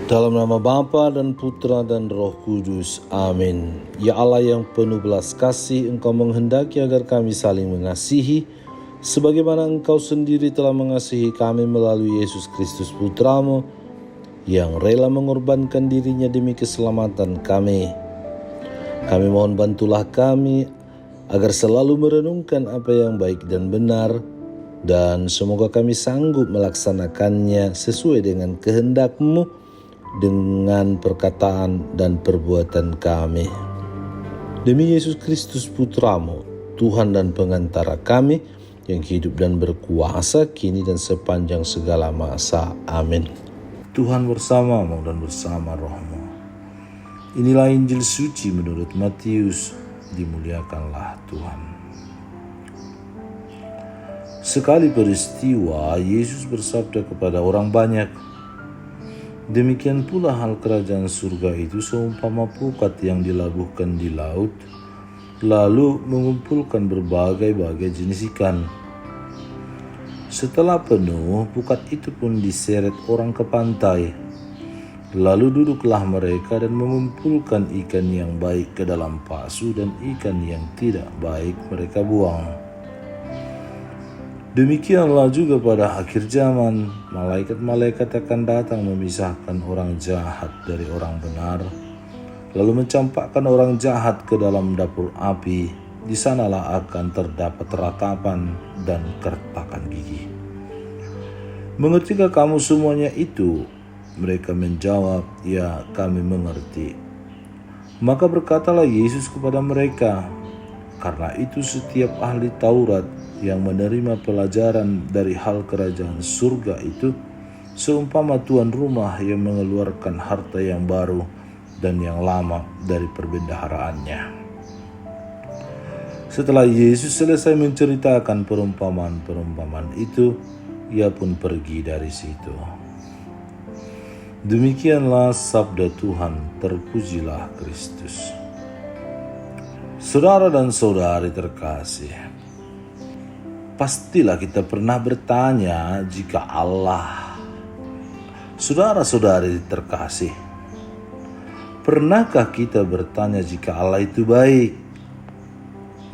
Dalam nama Bapa dan Putra dan Roh Kudus. Amin. Ya Allah yang penuh belas kasih, Engkau menghendaki agar kami saling mengasihi, sebagaimana Engkau sendiri telah mengasihi kami melalui Yesus Kristus Putramu, yang rela mengorbankan dirinya demi keselamatan kami. Kami mohon bantulah kami, agar selalu merenungkan apa yang baik dan benar, dan semoga kami sanggup melaksanakannya sesuai dengan kehendak-Mu, dengan perkataan dan perbuatan kami. Demi Yesus Kristus Putramu, Tuhan dan pengantara kami, yang hidup dan berkuasa kini dan sepanjang segala masa. Amin. Tuhan bersamamu dan bersama rohmu. Inilah Injil suci menurut Matius. Dimuliakanlah Tuhan. Sekali peristiwa, Yesus bersabda kepada orang banyak, "Demikian pula hal kerajaan surga itu seumpama pukat yang dilabuhkan di laut, lalu mengumpulkan berbagai-bagai jenis ikan. Setelah penuh, pukat itu pun diseret orang ke pantai. Lalu duduklah mereka dan mengumpulkan ikan yang baik ke dalam pasu, dan ikan yang tidak baik mereka buang. Demikianlah juga pada akhir zaman, malaikat-malaikat akan datang memisahkan orang jahat dari orang benar, lalu mencampakkan orang jahat ke dalam dapur api. Di sanalah akan terdapat ratapan dan kertakan gigi." "Mengertikah kamu semuanya itu?" Mereka menjawab, "Ya, kami mengerti." Maka berkatalah Yesus kepada mereka, "Karena itu setiap ahli Taurat yang menerima pelajaran dari hal kerajaan surga itu seumpama tuan rumah yang mengeluarkan harta yang baru dan yang lama dari perbendaharaannya." Setelah Yesus selesai menceritakan perumpamaan-perumpamaan itu, ia pun pergi dari situ. Demikianlah sabda Tuhan, terpujilah Kristus. Saudara dan saudari terkasih, pastilah kita pernah bertanya jika Allah. Saudara-saudari terkasih, pernahkah kita bertanya jika Allah itu baik?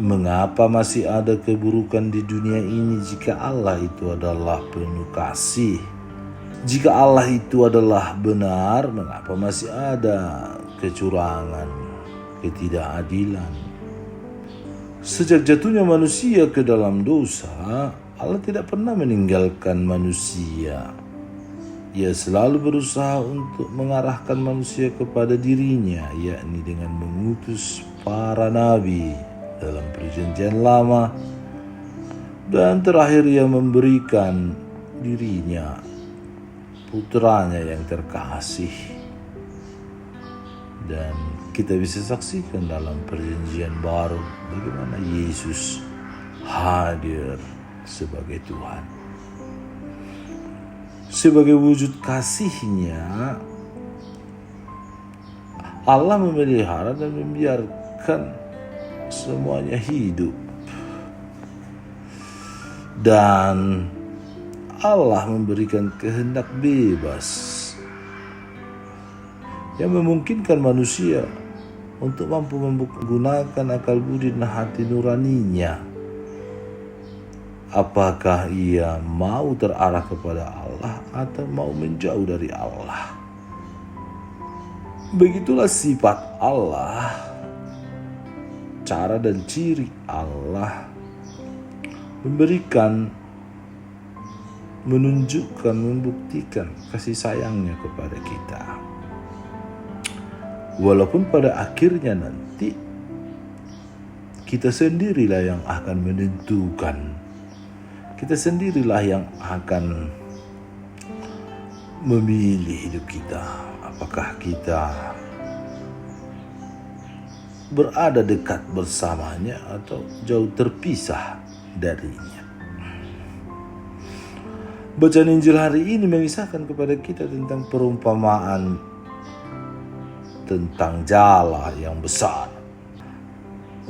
Mengapa masih ada keburukan di dunia ini jika Allah itu adalah penuh kasih? Jika Allah itu adalah benar, mengapa masih ada kecurangan, ketidakadilan? Sejak jatuhnya manusia ke dalam dosa, Allah tidak pernah meninggalkan manusia. Ia selalu berusaha untuk mengarahkan manusia kepada dirinya, yakni dengan mengutus para nabi dalam perjanjian lama, dan terakhir ia memberikan dirinya, putranya yang terkasih. Dan kita bisa saksikan dalam perjanjian baru bagaimana Yesus hadir sebagai Tuhan. Sebagai wujud kasihnya, Allah memelihara dan membiarkan semuanya hidup. Dan Allah memberikan kehendak bebas yang memungkinkan manusia untuk mampu menggunakan akal budi dan hati nuraninya. Apakah ia mau terarah kepada Allah atau mau menjauh dari Allah? Begitulah sifat Allah, cara dan ciri Allah menunjukkan, membuktikan kasih sayangnya kepada kita. Walaupun pada akhirnya nanti kita sendirilah yang akan menentukan. Kita sendirilah yang akan memilih hidup kita. Apakah kita berada dekat bersamanya atau jauh terpisah darinya. Bacaan Injil hari ini mengisahkan kepada kita tentang perumpamaan tentang jala yang besar.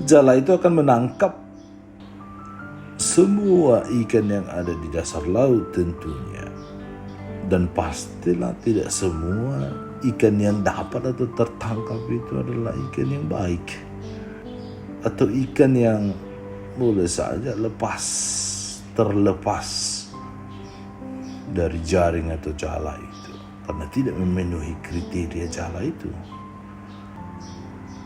Jala itu akan menangkap semua ikan yang ada di dasar laut tentunya. Dan pastilah tidak semua ikan yang dapat atau tertangkap itu adalah ikan yang baik, atau ikan yang boleh saja terlepas dari jaring atau jala itu karena tidak memenuhi kriteria jala itu.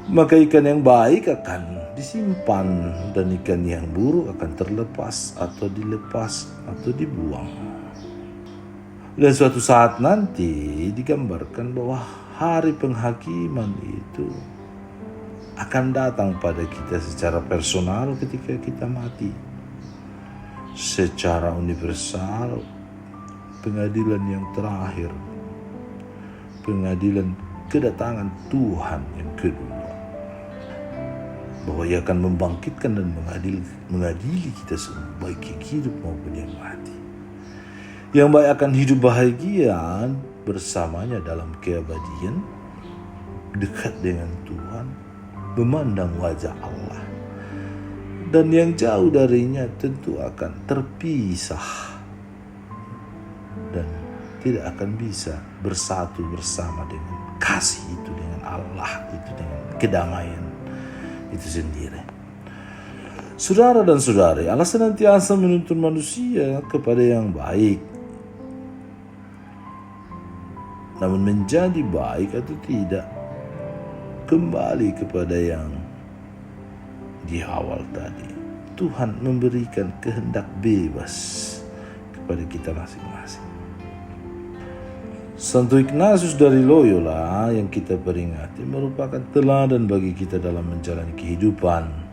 Maka ikan yang baik akan disimpan dan ikan yang buruk akan terlepas atau dilepas atau dibuang. Dan suatu saat nanti digambarkan bahwa hari penghakiman itu akan datang pada kita secara personal ketika kita mati. Secara universal, pengadilan yang terakhir, pengadilan kedatangan Tuhan yang kedua, bahwa Ia akan membangkitkan dan mengadili kita semua, baik yang hidup maupun yang mati. Yang baik akan hidup bahagia bersamanya dalam keabadian, dekat dengan Tuhan, memandang wajah Allah. Dan yang jauh darinya tentu akan terpisah dan tidak akan bisa bersatu bersama dengan kasih itu, dengan Allah itu, dengan kedamaian itu sendiri. Saudara dan saudari, Allah senantiasa menuntun manusia kepada yang baik. Namun menjadi baik atau tidak kembali kepada yang di awal tadi. Tuhan memberikan kehendak bebas kepada kita masing-masing. Santo Ignatius dari Loyola yang kita peringati merupakan teladan bagi kita dalam menjalani kehidupan.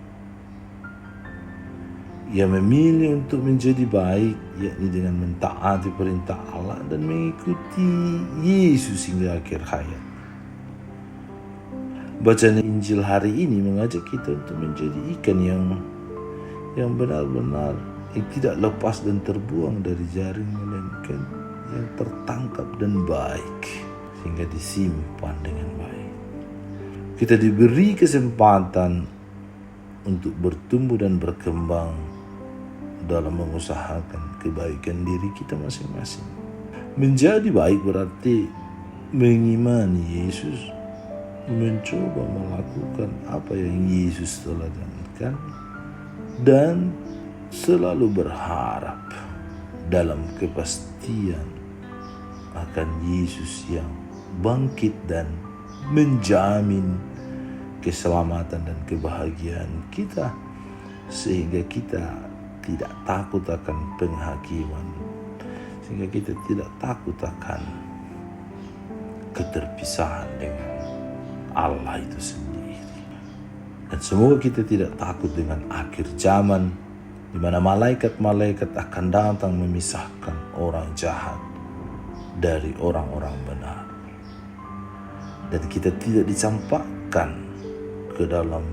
Ia memilih untuk menjadi baik, yakni dengan mentaati perintah Allah dan mengikuti Yesus hingga akhir hayat. Bacaan Injil hari ini mengajak kita untuk menjadi ikan yang benar-benar yang tidak lepas dan terbuang dari jaring, melainkan yang tertangkap dan baik sehingga disimpan dengan baik. Kita diberi kesempatan untuk bertumbuh dan berkembang dalam mengusahakan kebaikan diri kita masing-masing. Menjadi baik berarti mengimani Yesus, mencoba melakukan apa yang Yesus teladankan, dan selalu berharap dalam kepastian akan Yesus yang bangkit dan menjamin keselamatan dan kebahagiaan kita, sehingga kita tidak takut akan penghakiman, sehingga kita tidak takut akan keterpisahan dengan Allah itu sendiri. Dan semoga kita tidak takut dengan akhir zaman, di mana malaikat-malaikat akan datang memisahkan orang jahat dari orang-orang benar, dan kita tidak dicampakkan ke dalam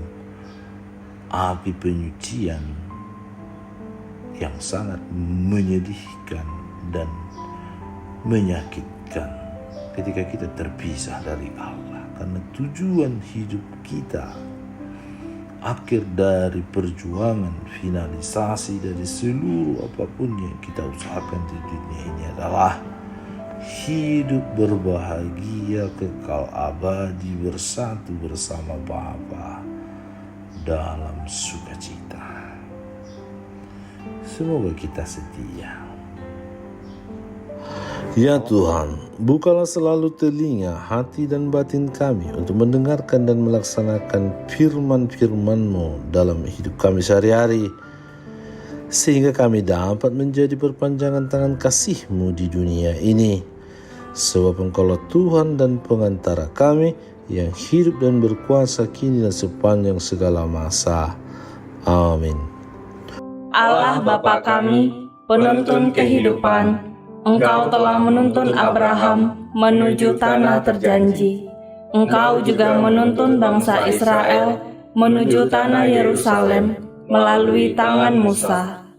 api penyucian yang sangat menyedihkan dan menyakitkan ketika kita terpisah dari Allah. Karena tujuan hidup kita, akhir dari perjuangan, finalisasi dari seluruh apapun yang kita usahakan di dunia ini adalah hidup berbahagia kekal abadi bersatu bersama Bapa dalam sukacita. Semoga kita setia. Ya Tuhan, bukalah selalu telinga, hati dan batin kami untuk mendengarkan dan melaksanakan firman-firman-Mu dalam hidup kami sehari-hari, sehingga kami dapat menjadi perpanjangan tangan kasih-Mu di dunia ini. Sebab Engkaulah Tuhan dan pengantara kami yang hidup dan berkuasa kini dan sepanjang segala masa. Amin. Allah Bapa kami, penuntun kehidupan, Engkau telah menuntun Abraham menuju tanah terjanji. Engkau juga menuntun bangsa Israel menuju tanah Yerusalem melalui tangan Musa.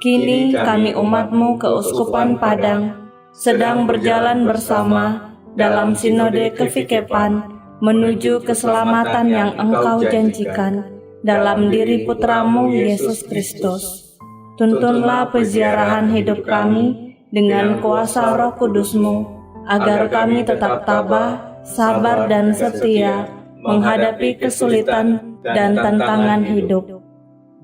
Kini kami umat-Mu keuskupan Padang sedang berjalan bersama dalam sinode kevikepan menuju keselamatan yang Engkau janjikan dalam diri Putra-Mu Yesus Kristus. Tuntunlah peziarahan hidup kami dengan kuasa Roh Kudus-Mu, agar kami tetap tabah, sabar dan setia menghadapi kesulitan dan tantangan hidup.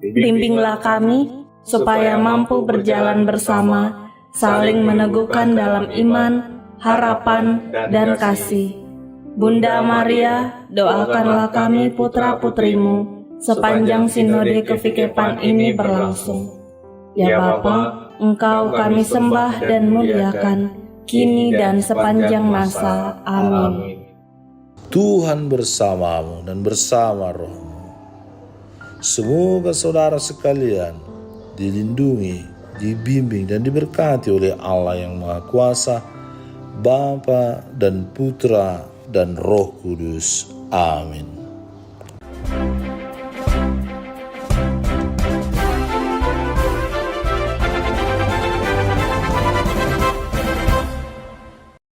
Bimbinglah kami supaya mampu berjalan bersama, saling meneguhkan dalam iman, harapan, dan kasih. Bunda Maria, doakanlah kami putra-putrimu sepanjang sinode kefikepan ini berlangsung. Ya Bapa, Engkau kami sembah dan muliakan, kini dan sepanjang masa. Amin. Tuhan bersamamu dan bersama rohmu. Semoga saudara sekalian dilindungi, dibimbing dan diberkati oleh Allah yang Maha Kuasa, Bapa dan Putra dan Roh Kudus. Amin.